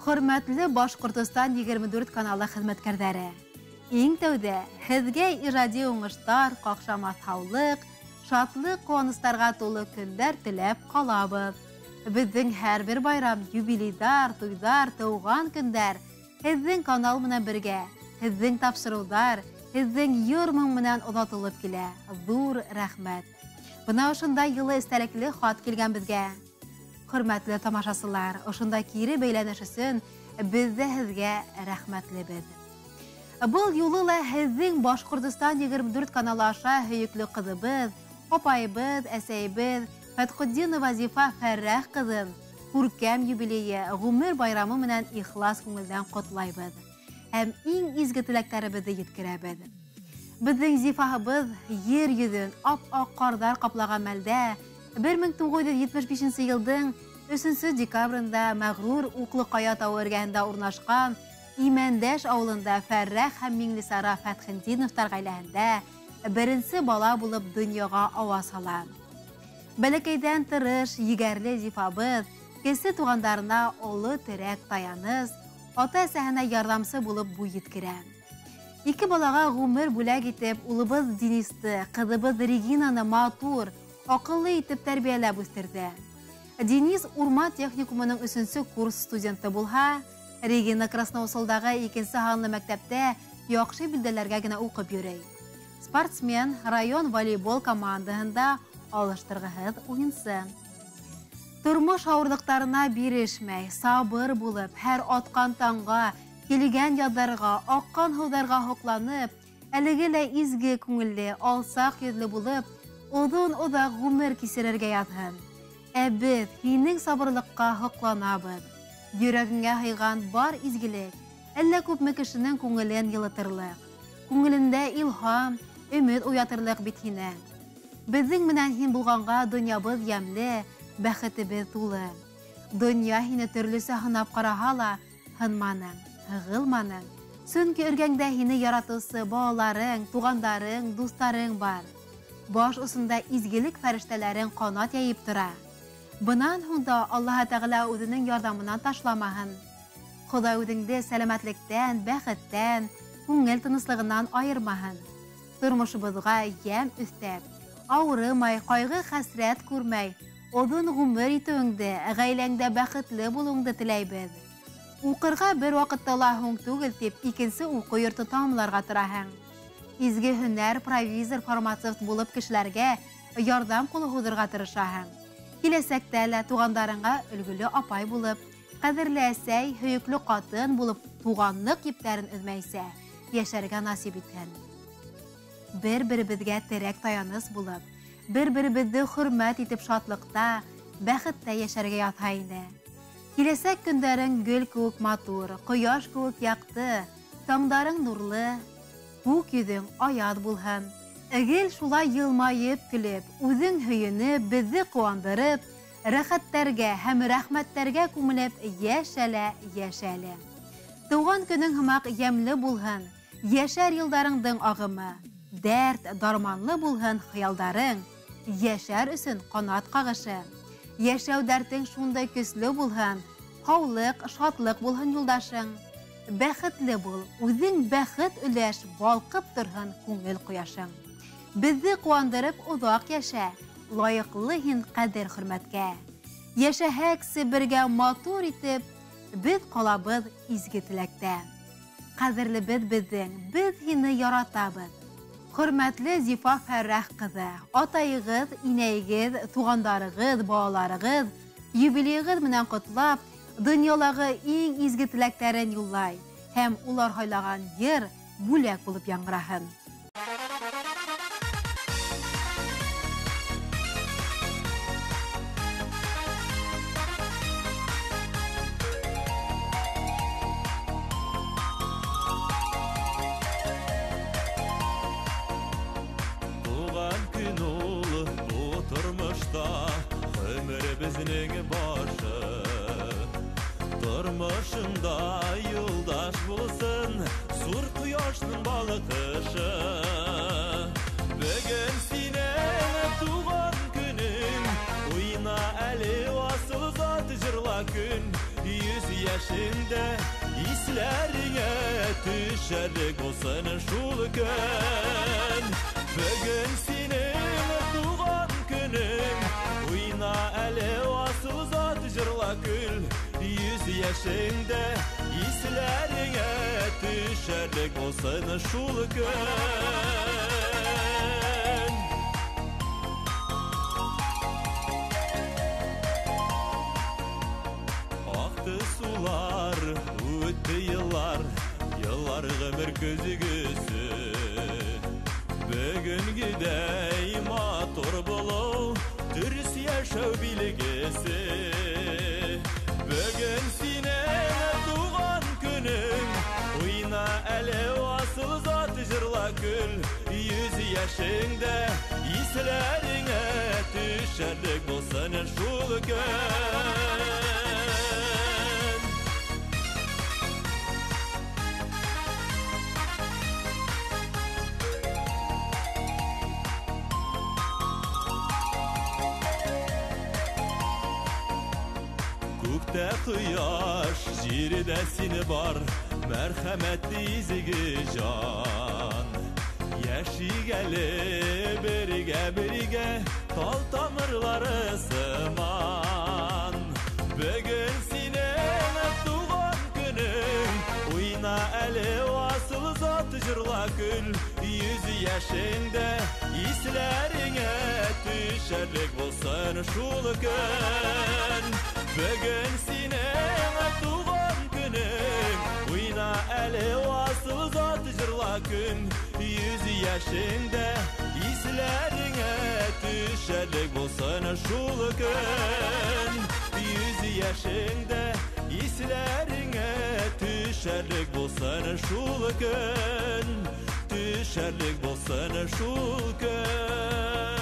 Hürmetli Башкортстан 24 каналы хезмәткәрләре. Иң тәүдә һезгә иҗади уңышлар, какшамаслык, шатлык, куанычларга тулы көндәр теләп калабыз. Безнең һәрбер байрам, юбилейдар, туйдар, туган көндәр һезнең канал менән бергә, һезнең тапшырулар, һезнең йөрмең менән озатылып килә. Зур рәхмәт. Бына ошында йылы истәлекле хат килгән безгә. Hürmetli tamaşasılar, ошында кире бәйләнеш өсөн бездә һезгә рәхмәтлебез. Бұл юлы ла һезнең Башкортстан 24 каналы аша һөекле кызыбыз, апайбыз, әсәйбез, Фәтхетдинова Зифа Фәррәх кызын күркәм юбилее, гомер байрамы менән ихлас күңелдән котлайбыз. Һәм иң изге теләкләребезне җиткерәбез. Безнең Зифаһыбыз йер йөзен ап-ак кардар каплаган мәлдә 1975 елдың 3 декабрында мәгърур Уклы Кая тауы эргәһендә урнашкан Имәндәш авылында Фәррәх һәм Миңлесара Фәтхетдиновтар гаиләһендә беренче бала булып дөньяга ава сала. Бәләкәйдән тырыш, егәрле Зифабыз кесе тугандарына олы терәк таяныз, ата-әсәһенә ярдәмчы булып буй еткерә. Ике балага гомер бүләк итеп, улыбыз Денисты, кызыбыз Регинаны матур, акыллы итеп тәрбияләп үстерде. Денис Урмат техникумының 3 курс студенты булһа, Регина Красноусылдагы 2 һанлы мәктәптә яхшы билдәләргә генә укып йөрей. Спортсмен, район волейбол командаһында алыштыргыһыз уенчы. Тормыш авырлыктарына бирешмәй, сабыр булып, һәр аткан таңга, килгән яҙҙарға, аҡҡан һыуҙарға һоҡланып, әлегелә изге күңелле, алсаҡ йөҙлө булып, Оҙон-оҙаҡ ғүмер кисерергә яҙһын. Ә беҙ һинең сабырлыҡҡа һоҡланабыҙ. Йөрәгеңә һыйған бар изгелек, әллә күпме кешенең күңелен йылытырлыҡ. Күңелендә илһам, өмөт уятырлыҡ бит һинең. Беҙҙең менән һин булғанға донъябыҙ йәмле, бәхетебеҙ тулы. Донъя һине төрлөсә һынап ҡараһа ла, һынманың, һығылманың. Сөнки эргәңдә һине яратыусы балаларың, туғандарың, дуҫтарың бар. Баш осында изгелек фәрештәләрен ҡанат яйып тора. Бынан һуң да Аллаһ Тәғәлә үҙенең ярҙамынан ташламаһын. Хоҙай үҙеңде сәләмәтлектән, бәхеттән, күңел тыныслығынан айырмаһын. Тормошобоҙға йәм өҫтәп, ауырымай, ҡайғы хәсрәт күрмәй, оҙон ғүмер итеүеңде, ғаиләңдә бәхетле булыуыңды теләйбеҙ. Уҡырға бер ваҡытта ла һуң түгел тип, 2-нсе уҡыу йорто тамамларға тораһың. Изге һөнәр, провизор, фармацевт булып кешеләргә ярҙам ҡулы һуҙырға тырышаһың. Киләсәктә лә туғандарыңа өлгөлө апай булып, ҡәҙерле әсәй, һөйөклө ҡатын булып, туғанлыҡ ептәрен өҙмәйсә, йәшәргә насип итһен. Бер-беребеҙгә терәк таяныс булып, бер-беребеҙҙе хөрмәт итеп шатлыҡта, бәхеттә йәшәргә яҙһа ине. Киләсәк көндәрең гөл кеүек матур, ҡояш кеүек яҡты, таңдарың нурлы, күк йөҙөң аяҙ булһын. Әгел шулай йылмайып көлөп, үҙең һөйөнөп, беҙҙе ҡыуандырып, рәхәттәргә һәм рәхмәттәргә күмелеп, йәшәле. Тыуған көнөң һымаҡ йәмле булһын, йәшәр йылдарыңдың ағымы, дәрт, дарманлы булһын хыялдарың, йәшәр өсөн ҡанат ҡағышы. Йәшәү дәртең шундай көслө булһын, һаулыҡ, шатлыҡ булһын юлдашың. Бәхетле бул, үҙең бәхет өләш, балҡып торһын күңел ҡояшың. Беҙҙе ҡыуандырып оҙаҡ йәшә, лайыҡлы һин ҡәҙер хөрмәткә. Йәшәһәксе бергә матур итеп, беҙ ҡалабыҙ изге теләктә. Ҡәҙерлебеҙ беҙҙең, беҙ һине яратабыҙ. Хөрмәтле Зифа Фәррәх ҡыҙы, атайығыҙ, инәйегеҙ, туғандарығыҙ, балаларығыҙ, юбилейығыҙ менән ҡотлап, донъялағы иң изге теләктәрен юллай, һәм улар һайлаған йыр бүләк булып яңғыраһын. Туған күн улы бу тормошта, ғүмер безнең башы. Тормошында юлдаш булсын, зур ҡояшның балҡышы. Бөгөн синең туған күнең, уйна әле асыл зат җырла көн. 100 йәш yaşında islerine düşerlik olsun şul gün. Bugün senin tuğan günün, oyna ele asıl zat jırla gül. 100 yaşında islerine düşerlik olsun şul gün. Sular, öttü yıllar ömür gözügüsü. Bugün gidey motor bulu, dürüst yaşav bilgisi. Bugün senin tuğan günün, oyna ele asıl zat jırla gül. 100 yaşında islerine düşerlik bolsun şul gün. Gökte kıyaş, jirde seni bar, merhametli izigi can. Yaşı geli birige, tal tamirları sıman. Bugün senin tuğan günün, oyna eli asıl zat jırla gül. 100 yaşında islerine düşerlik bolsun şul gün. Bugün senin tuğan günün, oyna eli asıl zat jırla gün. 100 yaşında islerine düşerlik bolsun şul gün. 100 yaşında islerine düşerlik bolsun şul gün. Düşerlik bolsun şul gün.